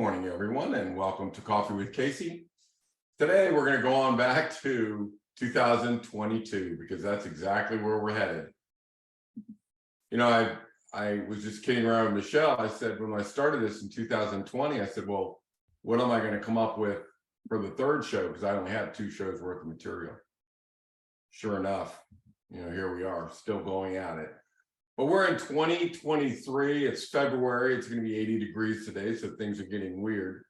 morning, everyone, and welcome to Coffee with Casey. Today, we're going to go on back to 2022 because that's exactly where we're headed. You know, I was just kidding around with Michelle. I said, when I started this in 2020, I said, well, what am I going to come up with for the third show? Because I only had 2 shows worth of material. Sure enough, here we are, still going at it. But we're in 2023. It's February. It's going to be 80 degrees today, so things are getting weird.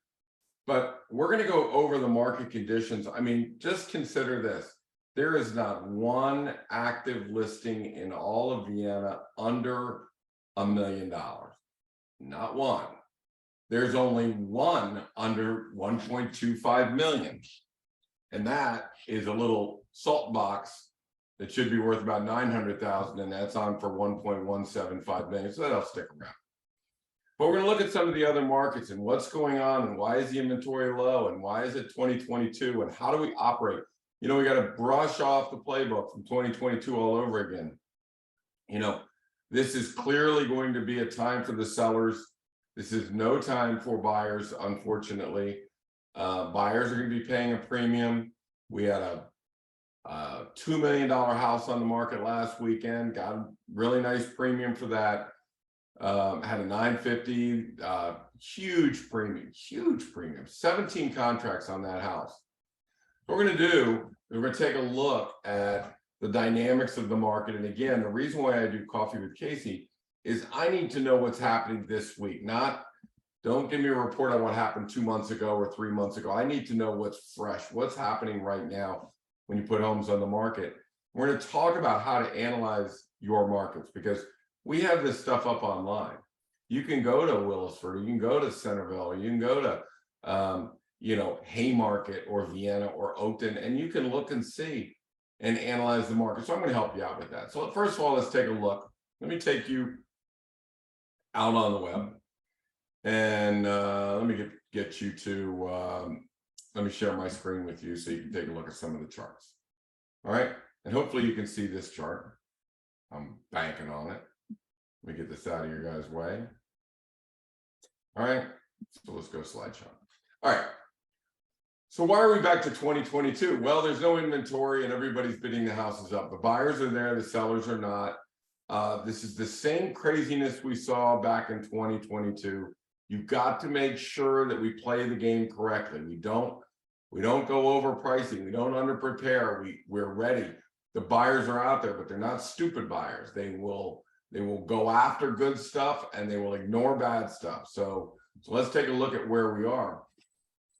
But we're going to go over the market conditions. I mean, just consider this. There is not one active listing in all of Vienna under $1 million. Not one. There's only one under 1.25 million. And that is a little salt box that should be worth about 900,000, and that's on for 1.175 million. So that'll stick around. But we're going to look at some of the other markets and what's going on and why is the inventory low and why is it 2022 and how do we operate? We got to brush off the playbook from 2022 all over again. This is clearly going to be a time for the sellers. This is no time for buyers, unfortunately. Buyers are going to be paying a premium. We had a $2 million house on the market last weekend, got a really nice premium for that. Had a 950, huge premium, 17 contracts on that house. What we're going to do is we're going to take a look at the dynamics of the market. And again, the reason why I do Coffee with Casey is I need to know what's happening this week. Don't give me a report on what happened 2 months ago or 3 months ago. I need to know what's fresh, what's happening right now when you put homes on the market. We're going to talk about how to analyze your markets because we have this stuff up online. You can go to Willisford, you can go to Centerville, you can go to Haymarket or Vienna or Oakton, and you can look and see and analyze the market. So I'm going to help you out with that. So first of all, let's take a look. Let me take you out on the web, and let me get you to. Let me share my screen with you so you can take a look at some of the charts. All right, and hopefully you can see this chart. I'm banking on it. Let me get this out of your guys' way. All right, so let's go slideshow. All right, so why are we back to 2022? Well, there's no inventory and everybody's bidding the houses up. The buyers are there, the sellers are not. This is the same craziness we saw back in 2022. You've got to make sure that we play the game correctly. We don't go over pricing. We don't under prepare. We're ready. The buyers are out there, but they're not stupid buyers. They will go after good stuff and they will ignore bad stuff. So let's take a look at where we are.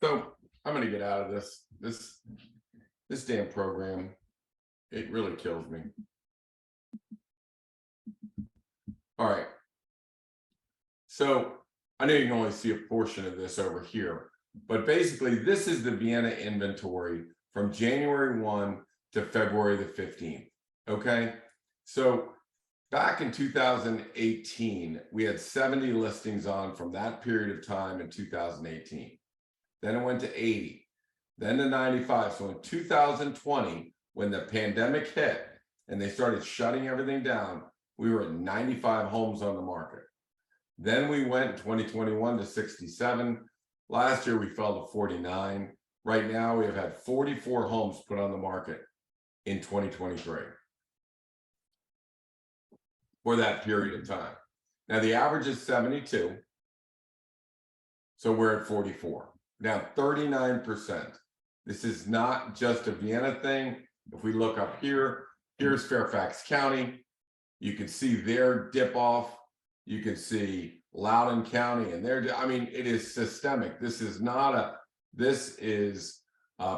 So I'm going to get out of this damn program. It really kills me. All right. So I know you can only see a portion of this over here, but basically this is the Vienna inventory from January 1 to February the 15th. Okay. So back in 2018, we had 70 listings on from that period of time in 2018. Then it went to 80, then to 95. So in 2020, when the pandemic hit and they started shutting everything down, we were at 95 homes on the market. Then we went in 2021 to 67. Last year, we fell to 49. Right now, we have had 44 homes put on the market in 2023 for that period of time. Now, the average is 72. So we're at 44. Now, 39%. This is not just a Vienna thing. If we look up here, here's Fairfax County. You can see their dip off. You can see Loudoun County, and it is systemic. This is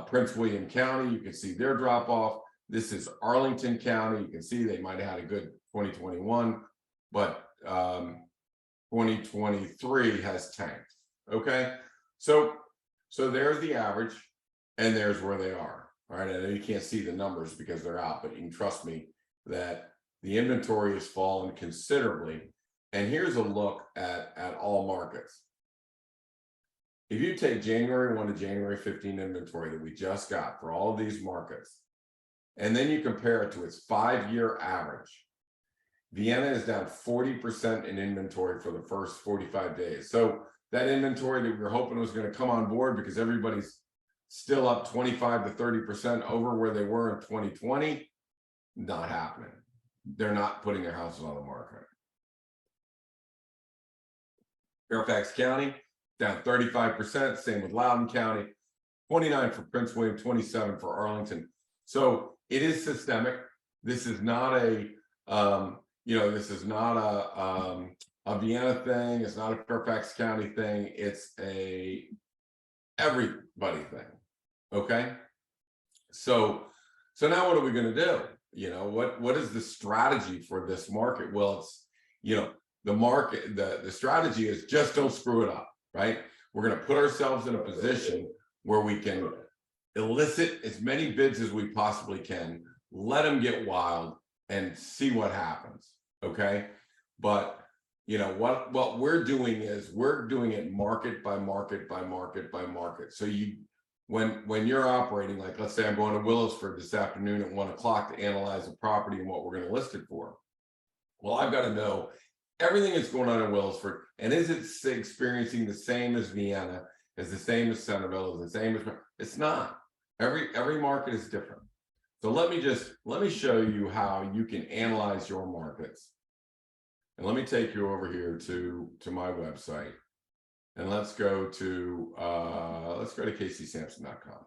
Prince William County. You can see their drop off. This is Arlington County. You can see they might have had a good 2021, but 2023 has tanked. Okay, so there's the average, and there's where they are. All right, I know you can't see the numbers because they're out, but you can trust me that the inventory has fallen considerably. And here's a look at all markets. If you take January 1 to January 15 inventory that we just got for all of these markets, and then you compare it to its 5-year average, Vienna is down 40% in inventory for the first 45 days. So that inventory that we were hoping was going to come on board because everybody's still up 25 to 30% over where they were in 2020, not happening. They're not putting their houses on the market. Fairfax County down 35%, same with Loudoun County, 29 for Prince William, 27 for Arlington. So it is systemic. This is not a this is not a Vienna thing. It's not a Fairfax County thing. It's a everybody thing. Okay. So now what are we going to do? What is the strategy for this market? Well, it's, the market, the strategy is just don't screw it up, right? We're going to put ourselves in a position where we can elicit as many bids as we possibly can, let them get wild and see what happens. Okay. But what we're doing is we're doing it market by market by market by market. So when you're operating, like, let's say I'm going to Willisford this afternoon at 1 o'clock to analyze a property and what we're going to list it for. Well, I've got to know everything that's going on in Willisford, and is it experiencing the same as Vienna, is the same as Centerville, is the same as, it's not. Every market is different. So let me show you how you can analyze your markets. And let me take you over here to my website. And let's go to CaseySamson.com.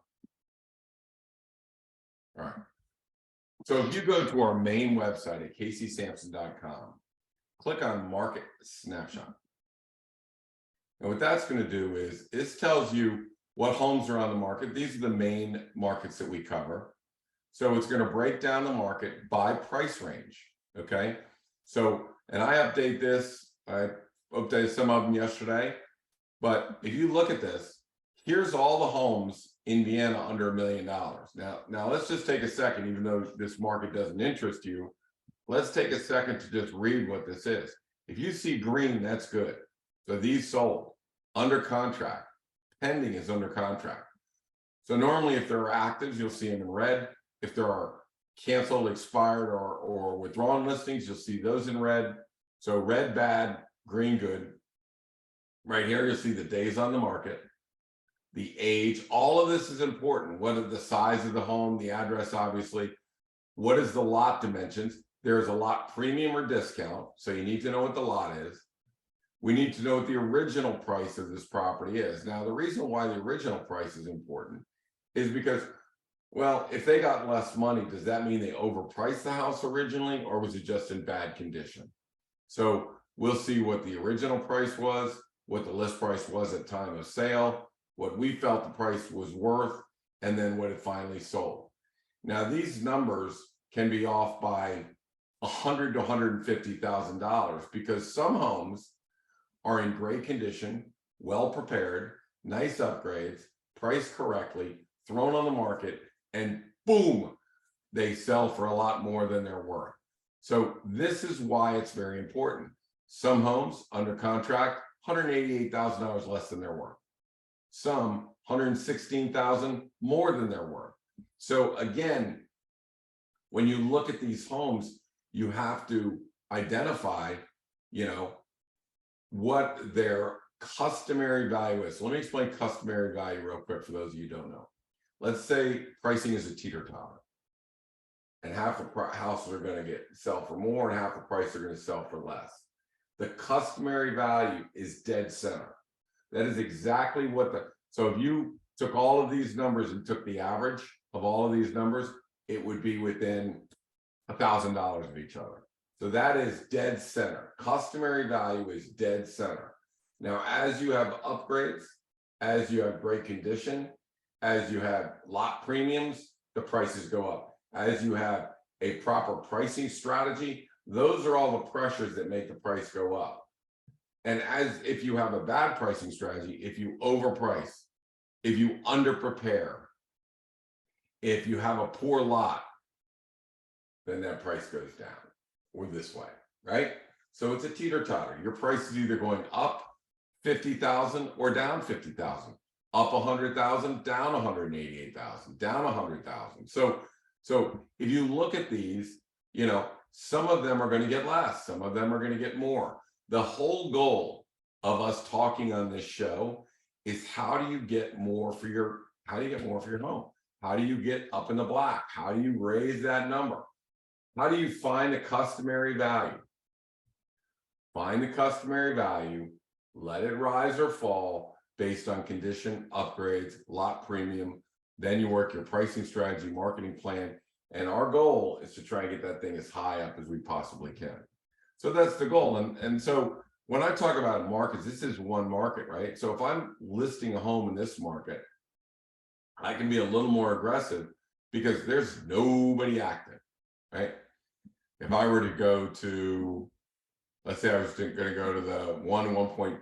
All right. So if you go to our main website at CaseySamson.com, click on Market Snapshot. And what that's going to do is this tells you what homes are on the market. These are the main markets that we cover. So it's going to break down the market by price range. Okay. So, and I update this. I updated some of them yesterday. But if you look at this, here's all the homes in Vienna under $1 million. Now let's just take a second, even though this market doesn't interest you, let's take a second to just read what this is. If you see green, that's good. So these sold, under contract, pending is under contract. So normally if there are actives, you'll see them in red. If there are canceled, expired, or withdrawn listings, you'll see those in red. So red, bad, green, good. Right here, you'll see the days on the market, the age. All of this is important. What is the size of the home, the address, obviously. What is the lot dimensions? There's a lot premium or discount, so you need to know what the lot is. We need to know what the original price of this property is. Now, the reason why the original price is important is because, well, if they got less money, does that mean they overpriced the house originally, or was it just in bad condition? So we'll see what the original price was, what the list price was at time of sale, what we felt the price was worth, and then what it finally sold. Now, these numbers can be off by $100,000 to $150,000 because some homes are in great condition, well prepared, nice upgrades, priced correctly, thrown on the market, and boom, they sell for a lot more than they're worth. So this is why it's very important. Some homes under contract, $188,000 less than they're worth. Some $116,000 more than they're worth. So again, when you look at these homes, you have to identify, what their customary value is. So let me explain customary value real quick for those of you who don't know. Let's say pricing is a teeter-totter, and half the houses are going to sell for more, and half the price are going to sell for less. The customary value is dead center. That is exactly what so if you took all of these numbers and took the average of all of these numbers, it would be within $1,000 of each other. So that is dead center. Customary value is dead center. Now, as you have upgrades, as you have great condition, as you have lot premiums, the prices go up. As you have a proper pricing strategy, those are all the pressures that make the price go up. And if you have a bad pricing strategy, if you overprice, if you underprepare, if you have a poor lot, then that price goes down or this way, right? So it's a teeter-totter. Your price is either going up 50,000 or down 50,000, up 100,000, down 188,000, down 100,000. So if you look at these, some of them are going to get less, some of them are going to get more. The whole goal of us talking on this show is how do you get more for your home? How do you get up in the black? How do you raise that number? How do you find the customary value? Find the customary value, let it rise or fall based on condition, upgrades, lot premium. Then you work your pricing strategy, marketing plan. And our goal is to try and get that thing as high up as we possibly can. So that's the goal. And so when I talk about markets, this is one market, right? So if I'm listing a home in this market, I can be a little more aggressive because there's nobody active, right? If I were to go to, let's say I was going to go to the 1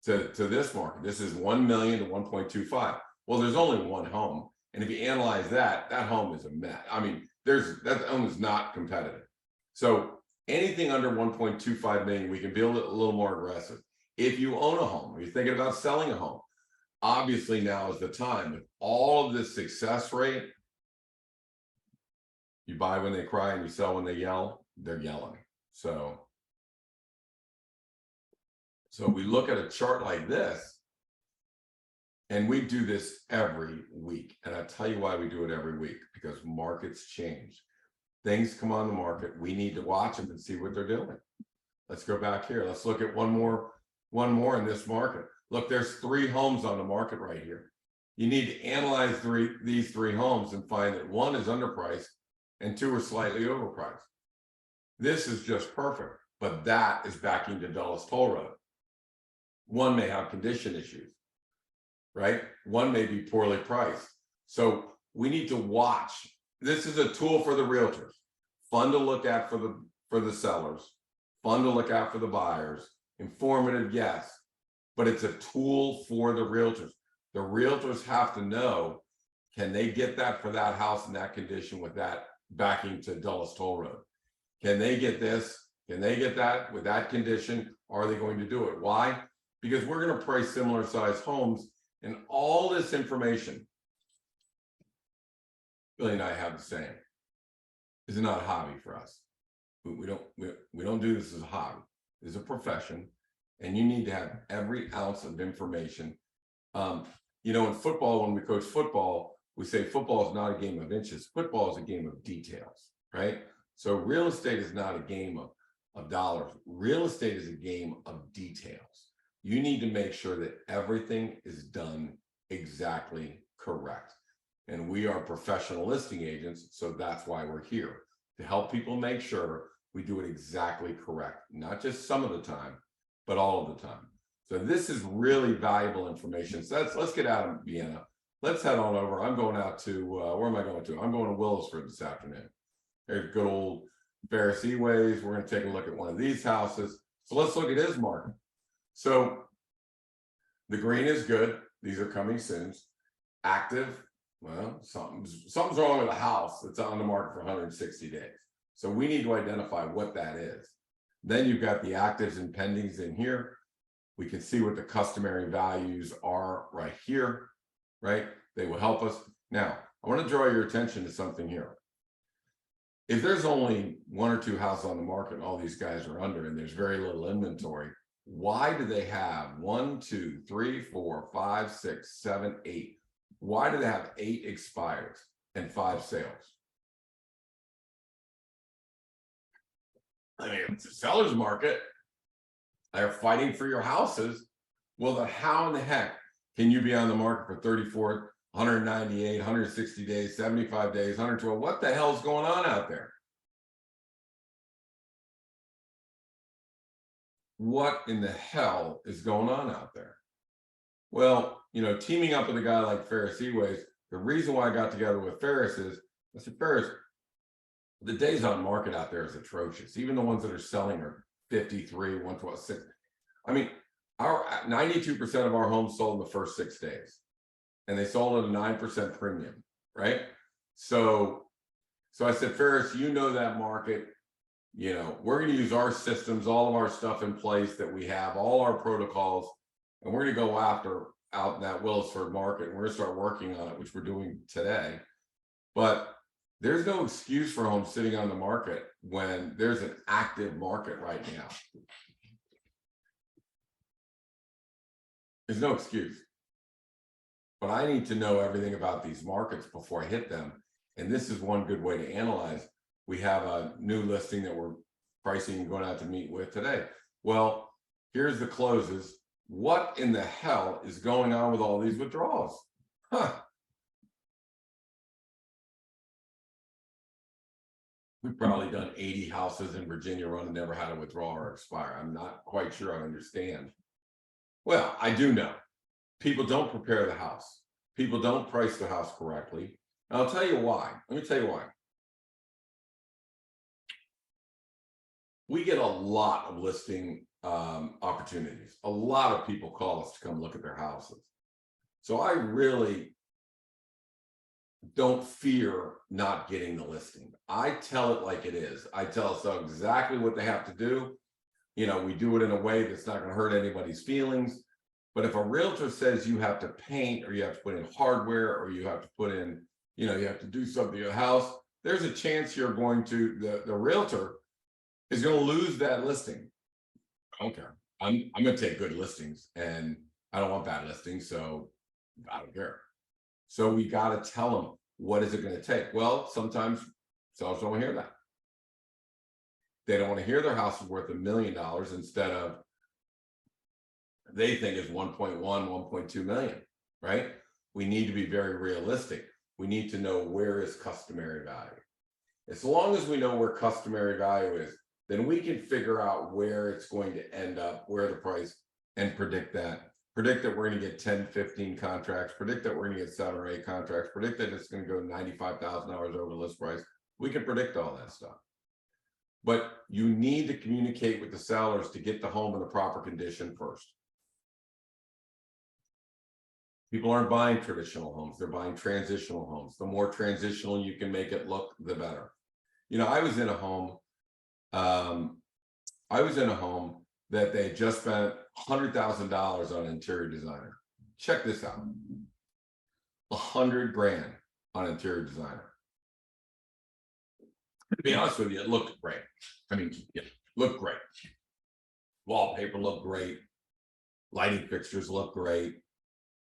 to this market, this is 1 million to 1.25. Well, there's only one home. And if you analyze that, that home is a mess. I mean, that home is not competitive. So anything under 1.25 million, we can be a little more aggressive. If you own a home, or you're thinking about selling a home, obviously now is the time. With all of this success rate, you buy when they cry and you sell when they yell, they're yelling. So we look at a chart like this, and we do this every week. And I'll tell you why we do it every week, because markets change. Things come on the market. We need to watch them and see what they're doing. Let's go back here. Let's look at one more in this market. Look, there's 3 homes on the market right here. You need to analyze these 3 homes and find that 1 is underpriced and 2 are slightly overpriced. This is just perfect, but that is backing to Dulles Toll Road. 1 may have condition issues, right? 1 may be poorly priced. So we need to watch. This is a tool for the realtors, fun to look at for the sellers, fun to look at for the buyers, informative, yes, but it's a tool for the realtors. The realtors have to know, can they get that for that house in that condition with that backing to Dulles Toll Road? Can they get this? Can they get that with that condition? Are they going to do it? Why? Because we're going to price similar size homes, and all this information, Billy and I have the same. This is not a hobby for us. We don't do this as a hobby. It's a profession, and you need to have every ounce of information. You know, in football, when we coach football, we say football is not a game of inches. Football is a game of details, right? So real estate is not a game of dollars. Real estate is a game of details. You need to make sure that everything is done exactly correct. And we are professional listing agents, so that's why we're here, to help people make sure we do it exactly correct, not just some of the time, but all of the time. So this is really valuable information. So let's get out of Vienna. Let's head on over. I'm going out to, where am I going to? I'm going to Willisford this afternoon. There's good old Pharisee ways. We're going to take a look at one of these houses. So let's look at his market. So the green is good. These are coming soon. Active. Well, something's wrong with the house that's on the market for 160 days. So we need to identify what that is. Then you've got the actives and pendings in here. We can see what the customary values are right here, right? They will help us. Now, I want to draw your attention to something here. If there's only 1 or 2 houses on the market and all these guys are under and there's very little inventory, why do they have 1, 2, 3, 4, 5, 6, 7, 8? Why do they have 8 expires and 5 sales? I mean, it's a seller's market. They're fighting for your houses. Well, then how in the heck can you be on the market for 34, 198, 160 days, 75 days, 112? What the hell's going on out there? What in the hell is going on out there? Well, you know, teaming up with a guy like Pharisee Ways, the reason why I got together with Ferris is, I said, Ferris, the days on market out there is atrocious. Even the ones that are selling are 53, 112, 6. I mean, our 92% of our homes sold in the first 6 days, and they sold at a 9% premium, right? So I said, Ferris, you know that market. You know, we're going to use our systems, all of our stuff in place that we have, all our protocols, and we're going to go out in that Willisford market, and we're going to start working on it, which we're doing today. But there's no excuse for homes sitting on the market when there's an active market right now. There's no excuse. But I need to know everything about these markets before I hit them. And this is one good way to analyze. We have a new listing that we're pricing and going out to meet with today. Well, here's the closes. What in the hell is going on with all these withdrawals? Huh. We've probably done 80 houses in Virginia run and never had a withdrawal or expire. I'm not quite sure I understand. Well, I do know. People don't prepare the house. People don't price the house correctly. And I'll tell you why. Let me tell you why. We get a lot of listing opportunities. A lot of people call us to come look at their houses. So I really don't fear not getting the listing. I tell it like it is. I tell us exactly what they have to do. You know, we do it in a way that's not going to hurt anybody's feelings. But if a realtor says you have to paint, or you have to put in hardware, or you have to put in, you know, you have to do something to the house, there's a chance you're going to, the realtor is going to lose that listing. I don't care. I'm going to take good listings, and I don't want bad listings, so I don't care. So we got to tell them, what is it going to take? Well, sometimes sellers don't want to hear that. They don't want to hear their house is worth $1 million instead of, they think is 1.1, 1.2 million, right? We need to be very realistic. We need to know where is customary value. As long as we know where customary value is, then we can figure out where it's going to end up, where the price, and predict that. Predict that we're going to get 10, 15 contracts, predict that we're going to get 7 or 8 contracts, predict that it's going to go $95,000 over list price. We can predict all that stuff. But you need to communicate with the sellers to get the home in the proper condition first. People aren't buying traditional homes, they're buying transitional homes. The more transitional you can make it look, the better. You know, I was in a home that they just spent $100,000 on interior designer. Check this out. $100 grand on interior designer. To be honest with you, it looked great. I mean, yeah, looked great. Wallpaper looked great. Lighting fixtures look great.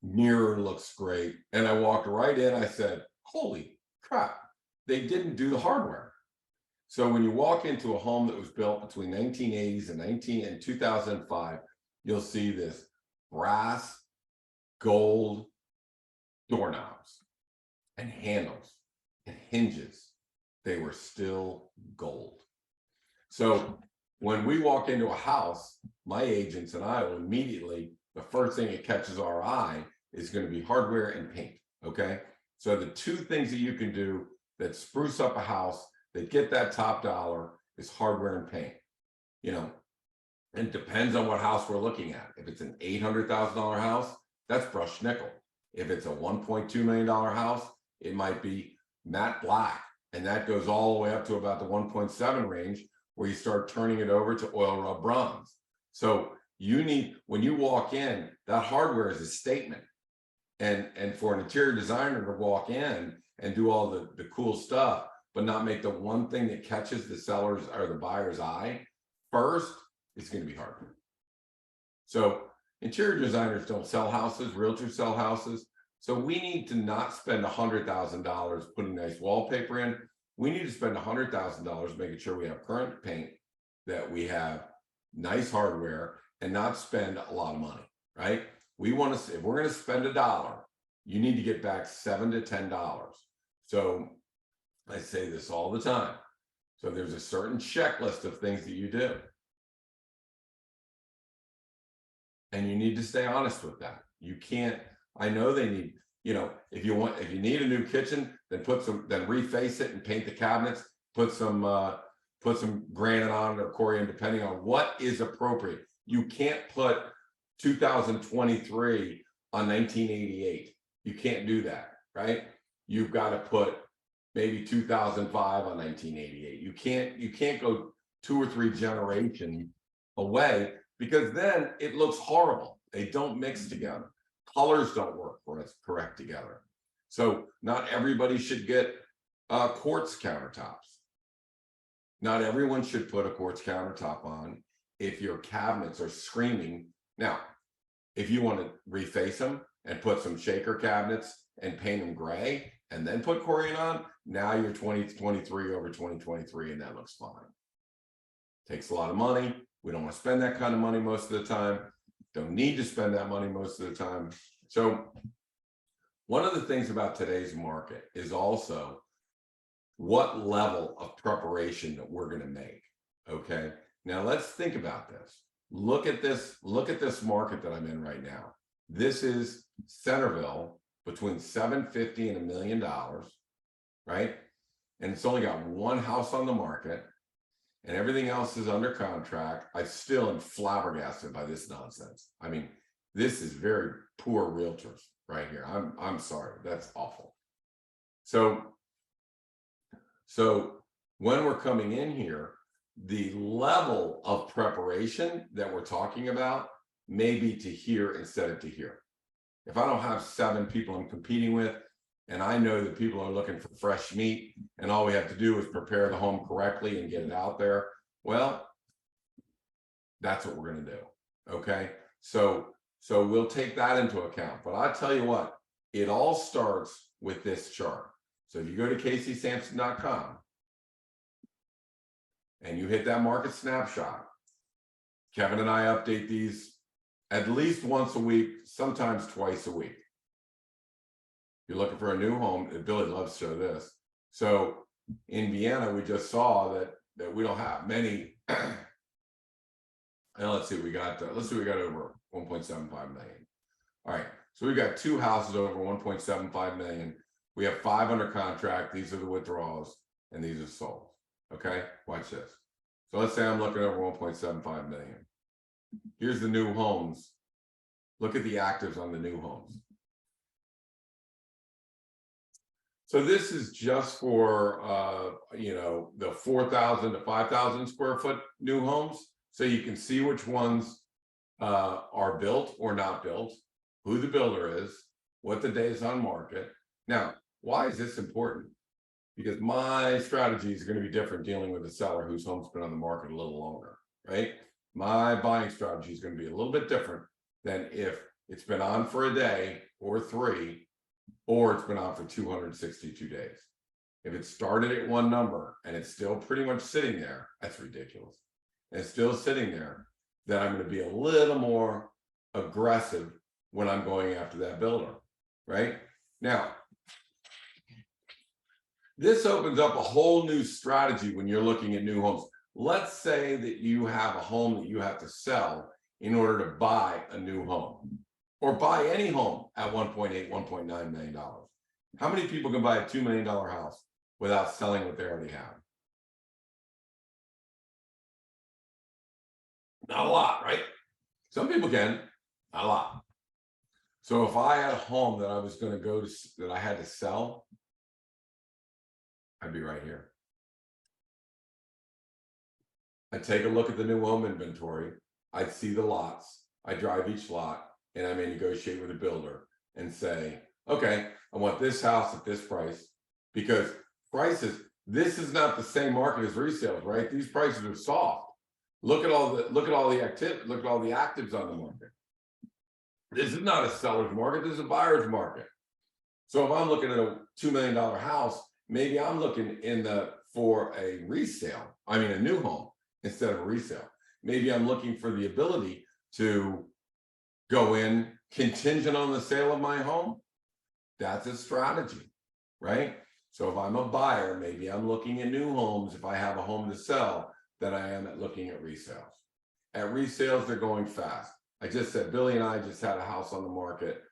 Mirror looks great. And I walked right in. I said, holy crap, they didn't do the hardware. So when you walk into a home that was built between 1980s and 2005, you'll see this brass, gold doorknobs and handles and hinges. They were still gold. So when we walk into a house, my agents and I will immediately, the first thing that catches our eye is going to be hardware and paint. Okay. So the two things that you can do that spruce up a house, that get that top dollar, is hardware and paint. You know, and it depends on what house we're looking at. If it's an $800,000 house, that's brushed nickel. If it's a $1.2 million house, it might be matte black. And that goes all the way up to about the 1.7 range, where you start turning it over to oil rub bronze. So you need, when you walk in, that hardware is a statement. And for an interior designer to walk in and do all the cool stuff, but not make the one thing that catches the seller's or the buyer's eye first, it's going to be hard. So interior designers don't sell houses, realtors sell houses. So we need to not spend $100,000 putting nice wallpaper in. We need to spend $100,000 making sure we have current paint, that we have nice hardware, and not spend a lot of money, right? We want to, if we're going to spend $1, you need to get back $7 to $10. So I say this all the time. So there's a certain checklist of things that you do. And you need to stay honest with that. You can't, I know they need, you know, if you need a new kitchen, then reface it and paint the cabinets, put some granite on it or corian, depending on what is appropriate. You can't put 2023 on 1988. You can't do that, right? You've got to put maybe 2005 on 1988. You can't go 2 or 3 generations away, because then it looks horrible. They don't mix together. Colors don't work correct together. So not everybody should get quartz countertops. Not everyone should put a quartz countertop on if your cabinets are screaming. Now, if you want to reface them and put some shaker cabinets and paint them gray and then put Corian on, now you're 2023 over 2023, and that looks fine. Takes a lot of money. We don't want to spend that kind of money most of the time. Don't need to spend that money most of the time. So one of the things about today's market is also what level of preparation that we're going to make. Okay. Now let's think about this. Look at this market that I'm in right now. This is Centerville, between $750 and $1 million, right? And it's only got one house on the market, and everything else is under contract. I still am flabbergasted by this nonsense. I mean, this is very poor realtors right here. I'm sorry, that's awful. So when we're coming in here, the level of preparation that we're talking about may be to here instead of to here. If I don't have 7 people I'm competing with, and I know that people are looking for fresh meat, and all we have to do is prepare the home correctly and get it out there, well, that's what we're going to do. Okay. So we'll take that into account. But I tell you what, it all starts with this chart. So if you go to CaseySamson.com and you hit that market snapshot, Kevin and I update these at least once a week, sometimes twice a week. If you're looking for a new home, Billy loves to show this. So in Vienna, we just saw that we don't have many. And let's see, we got over 1.75 million. All right, so we've got 2 houses over 1.75 million. We have 5 under contract. These are the withdrawals, and these are sold. Okay, watch this. So let's say I'm looking over 1.75 million. Here's the new homes. Look at the actives on the new homes. So this is just for the 4,000 to 5,000 square foot new homes. So you can see which ones are built or not built, who the builder is, what the days on market. Now, why is this important? Because my strategy is going to be different dealing with a seller whose home's been on the market a little longer, right? My buying strategy is going to be a little bit different than if it's been on for a day or 3, or it's been on for 262 days. If it started at one number and it's still pretty much sitting there, that's ridiculous. And it's still sitting there, then I'm going to be a little more aggressive when I'm going after that builder, right? Now, this opens up a whole new strategy when you're looking at new homes. Let's say that you have a home that you have to sell in order to buy a new home, or buy any home at $1.8, $1.9 million. How many people can buy a $2 million house without selling what they already have? Not a lot, right? Some people can, not a lot. So if I had a home that I was going to go to, that I had to sell, I'd be right here. I'd take a look at the new home inventory. I'd see the lots. I drive each lot, and I may negotiate with a builder and say, okay, I want this house at this price, because prices, this is not the same market as resales, right? These prices are soft. Look at all the actives on the market. This is not a seller's market, this is a buyer's market. So if I'm looking at a $2 million house, maybe I'm looking for a resale, I mean a new home instead of a resale. Maybe I'm looking for the ability to go in contingent on the sale of my home. That's a strategy, right? So if I'm a buyer, maybe I'm looking at new homes if I have a home to sell than I am at looking at resales. At resales, they're going fast. I just said, Billy and I just had a house on the market.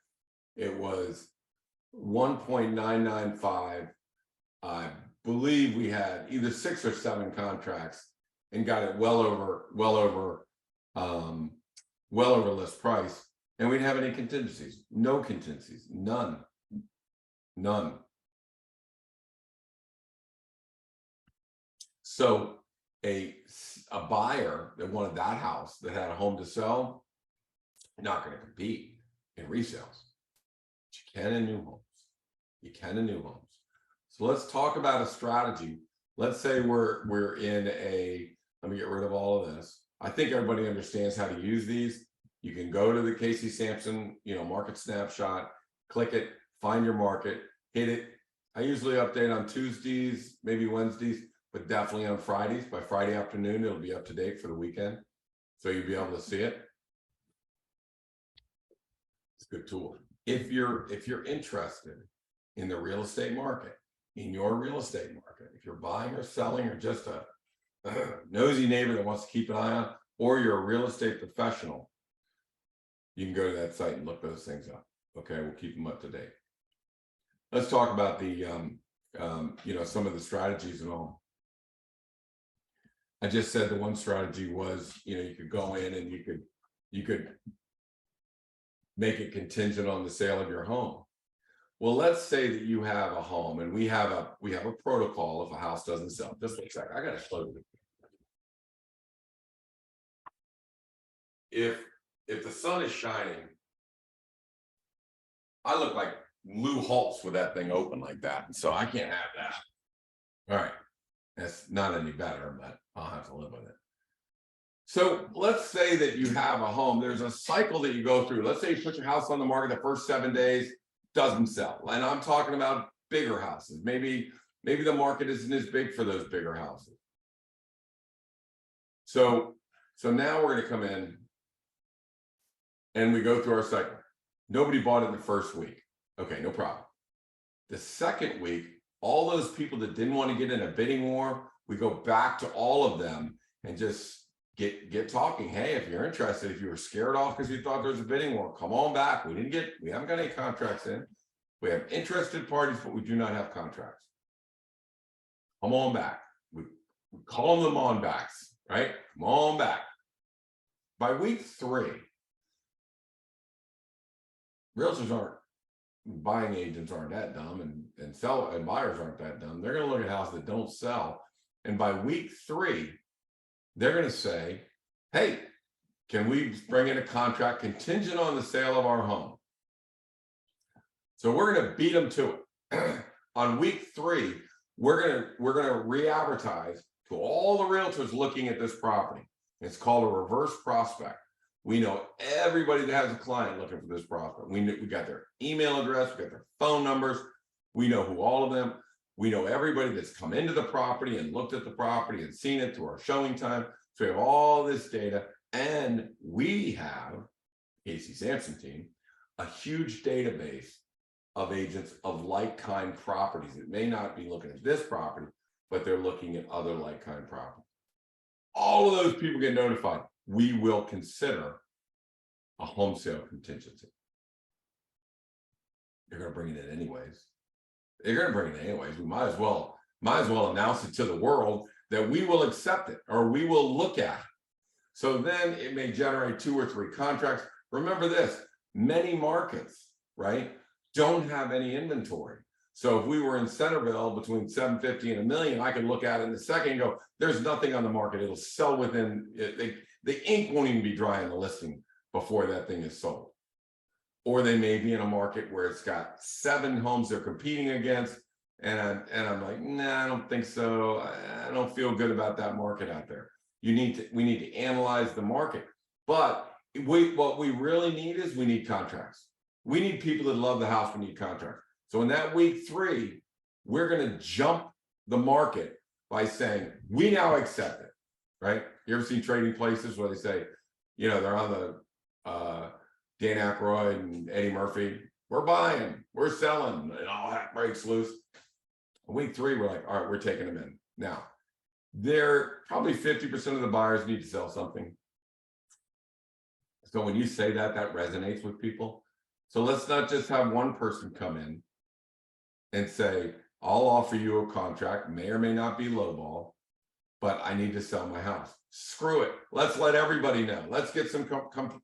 It was 1.995. I believe we had either 6 or 7 contracts and got it well over list price. And we didn't have any contingencies, no contingencies, none. So a buyer that wanted that house that had a home to sell, not going to compete in resales. But you can in new homes. You can in new homes. So let's talk about a strategy. Let's say we're in a, let me get rid of all of this. I think everybody understands how to use these. You can go to the Casey Samson, Market Snapshot, click it, find your market, hit it. I usually update on Tuesdays, maybe Wednesdays, but definitely on Fridays. By Friday afternoon, it'll be up to date for the weekend. So you'll be able to see it. It's a good tool. If you're interested in the real estate market, in your real estate market, if you're buying or selling or just a nosy neighbor that wants to keep an eye on, or you're a real estate professional, you can go to that site and look those things up. Okay, we'll keep them up to date. Let's talk about the some of the strategies and all. I just said the one strategy was, you could go in and you could make it contingent on the sale of your home. Well, let's say that you have a home and we have a protocol if a house doesn't sell. Just a second, I gotta close it. If the sun is shining, I look like Lou Holtz with that thing open like that, so I can't have that. All right, that's not any better, but I'll have to live with it. So let's say that you have a home. There's a cycle that you go through. Let's say you put your house on the market the first 7 days, doesn't sell. And I'm talking about bigger houses. Maybe the market isn't as big for those bigger houses. So now we're going to come in and we go through our cycle. Nobody bought it in the first week. Okay, no problem. The second week, all those people that didn't want to get in a bidding war, we go back to all of them and just get talking. Hey, if you're interested, if you were scared off because you thought there was a bidding war, come on back. We haven't got any contracts in. We have interested parties, but we do not have contracts. Come on back. We call them on backs, right? Come on back. By week 3, realtors aren't, buying agents aren't that dumb, and buyers aren't that dumb. They're going to look at houses that don't sell, and by week 3, they're going to say, hey, can we bring in a contract contingent on the sale of our home? So we're going to beat them to it. On week 3, we're going to re-advertise to all the realtors looking at this property. It's called a reverse prospect. We know everybody that has a client looking for this property. We got their email address, we got their phone numbers, we know who all of them. We know everybody that's come into the property and looked at the property and seen it through our showing time. So we have all this data, and we have, Casey Samson Team, a huge database of agents of like-kind properties that may not be looking at this property, but they're looking at other like-kind properties. All of those people get notified. We will consider a home sale contingency. They're going to bring it in anyways. They're going to bring it in anyways. We might as well announce it to the world that we will accept it or we will look at it. So then it may generate 2 or 3 contracts. Remember this, many markets, right, don't have any inventory. So if we were in Centerville between 750 and $1 million, I could look at it in a second and go, there's nothing on the market. It'll sell within, the ink won't even be dry in the listing before that thing is sold. Or they may be in a market where it's got 7 homes they're competing against. And I'm like, nah, I don't think so. I don't feel good about that market out there. We need to analyze the market. But what we really need is we need contracts. We need people that love the house. We need contracts. So in that week 3, we're going to jump the market by saying, we now accept it, right? You ever seen trading places where they say, they're on the Dan Aykroyd and Eddie Murphy, we're buying, we're selling, and all that breaks loose. Week 3, we're like, all right, we're taking them in. Now, they're probably 50% of the buyers need to sell something. So when you say that, that resonates with people. So let's not just have one person come in and say, I'll offer you a contract, may or may not be lowball, but I need to sell my house. Screw it. Let's let everybody know. Let's get some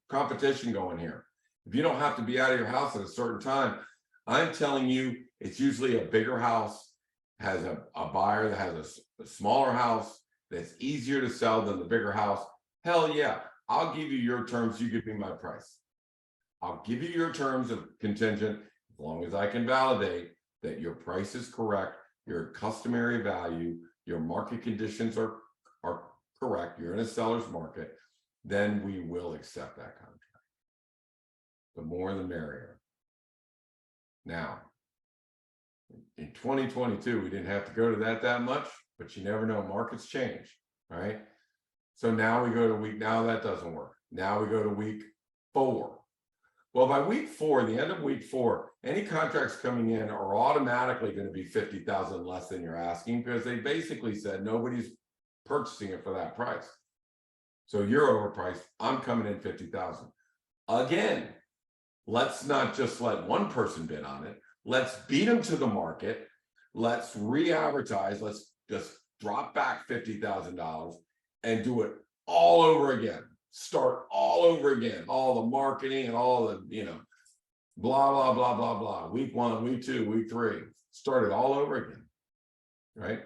competition going here. If you don't have to be out of your house at a certain time, I'm telling you, it's usually a bigger house, has a buyer that has a smaller house that's easier to sell than the bigger house. Hell yeah, I'll give you your terms, you give me my price. I'll give you your terms of contingent as long as I can validate that your price is correct, your customary value, your market conditions are correct, you're in a seller's market, then we will accept that contract. the more the merrier. Now, in 2022, we didn't have to go to that much, but you never know, markets change, right? So now we go to week, now that doesn't work. Now we go to week 4. Well, by week 4, the end of week 4, any contracts coming in are automatically going to be 50,000 less than you're asking, because they basically said nobody's purchasing it for that price. So you're overpriced. I'm coming in 50,000. Again, let's not just let one person bid on it. Let's beat them to the market. Let's re-advertise. Let's just drop back $50,000 and do it all over again. Start all over again. All the marketing and all the, blah, blah, blah, blah, blah. Week 1, week 2, week 3. Start it all over again, right?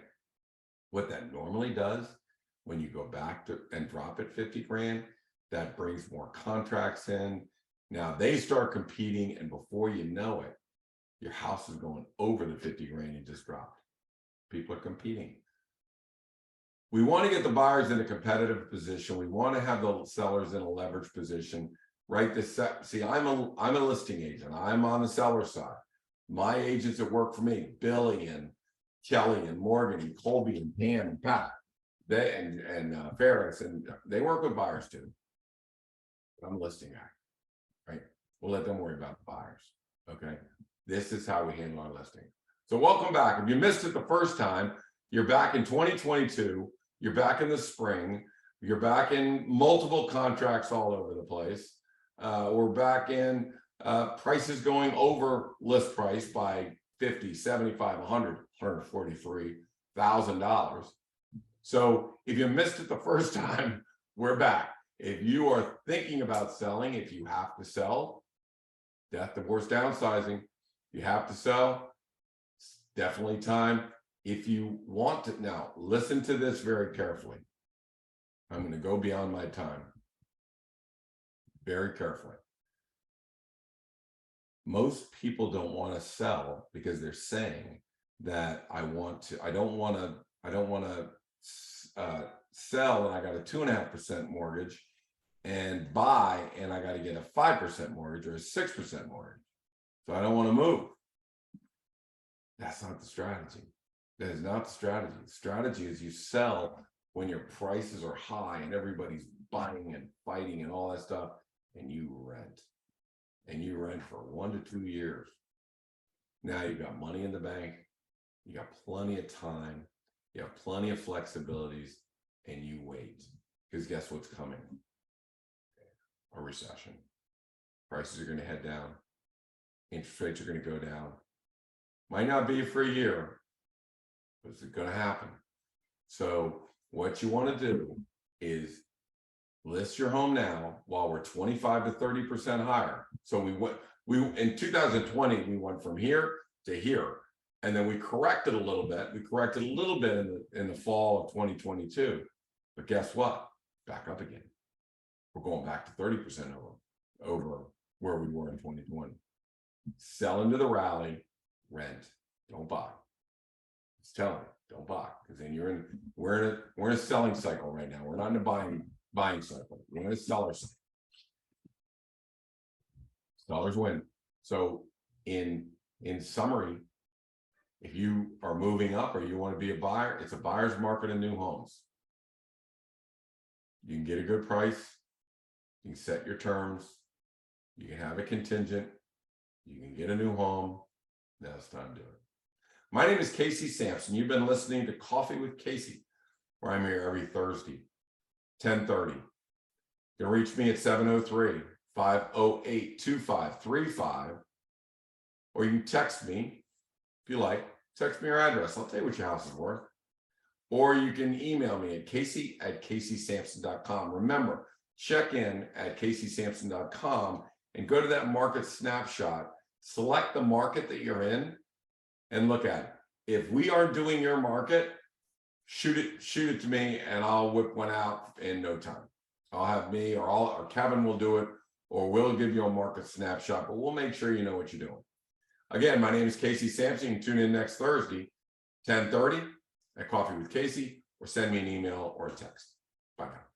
What that normally does when you go back to and drop it 50 grand, that brings more contracts in. Now they start competing, and before you know it, your house is going over the 50 grand you just dropped. People are competing. We want to get the buyers in a competitive position. We want to have the sellers in a leveraged position, right? See, I'm a listing agent. I'm on the seller side. My agents that work for me, Billy and Kelly and Morgan and Colby and Dan and Pat, they and Ferris, and they work with buyers too. I'm a listing guy, right? We'll let them worry about the buyers. Okay. This is how we handle our listing. So welcome back. If you missed it the first time, you're back in 2022. You're back in the spring. You're back in multiple contracts all over the place. We're back in prices going over list price by $50, $75, $100, $143,000. So if you missed it the first time, we're back. If you are thinking about selling, if you have to sell, death, divorce, downsizing, you have to sell, it's definitely time. If you want to, now listen to this very carefully. I'm going to go beyond my time. Very carefully. Most people don't want to sell because they're saying that I don't want to sell and I got a 2.5% mortgage, and buy and I got to get a 5% mortgage or a 6% mortgage. So I don't want to move. That's not the strategy. That is not the strategy. The strategy is you sell when your prices are high and everybody's buying and fighting and all that stuff, and you rent. And you rent for 1 to 2 years. Now you've got money in the bank, you got plenty of time, you have plenty of flexibilities, and you wait. Because guess what's coming? A recession. Prices are going to head down. Interest rates are going to go down. Might not be for a year, but it's going to happen. So what you want to do is list your home now while we're 25 to 30% higher. So we in 2020, we went from here to here, and then we corrected a little bit. We corrected a little bit in the fall of 2022, but guess what? Back up again. We're going back to 30% over where we were in 2020. Sell into the rally, rent, don't buy. Just tell me, don't buy, because then we're in a selling cycle right now. We're not in a buying cycle. We're in a seller cycle. Sellers win. So in summary, if you are moving up or you want to be a buyer, it's a buyer's market in new homes. You can get a good price. You can set your terms. You can have a contingent. You can get a new home. Now it's time to do it. My name is Casey Samson. You've been listening to Coffee with Casey, where I'm here every Thursday, 10:30. You can reach me at 703-508-2535, or you can text me if you like. Text me your address. I'll tell you what your house is worth. Or you can email me at casey@caseysamson.com. Remember, check in at caseysamson.com and go to that market snapshot. Select the market that you're in and look at it. If we aren't doing your market, shoot it to me and I'll whip one out in no time. I'll have me or Kevin will do it, or we'll give you a market snapshot, but we'll make sure you know what you're doing. Again, my name is Casey Samson. You can tune in next Thursday, 10:30 at Coffee with Casey, or send me an email or a text. Bye now.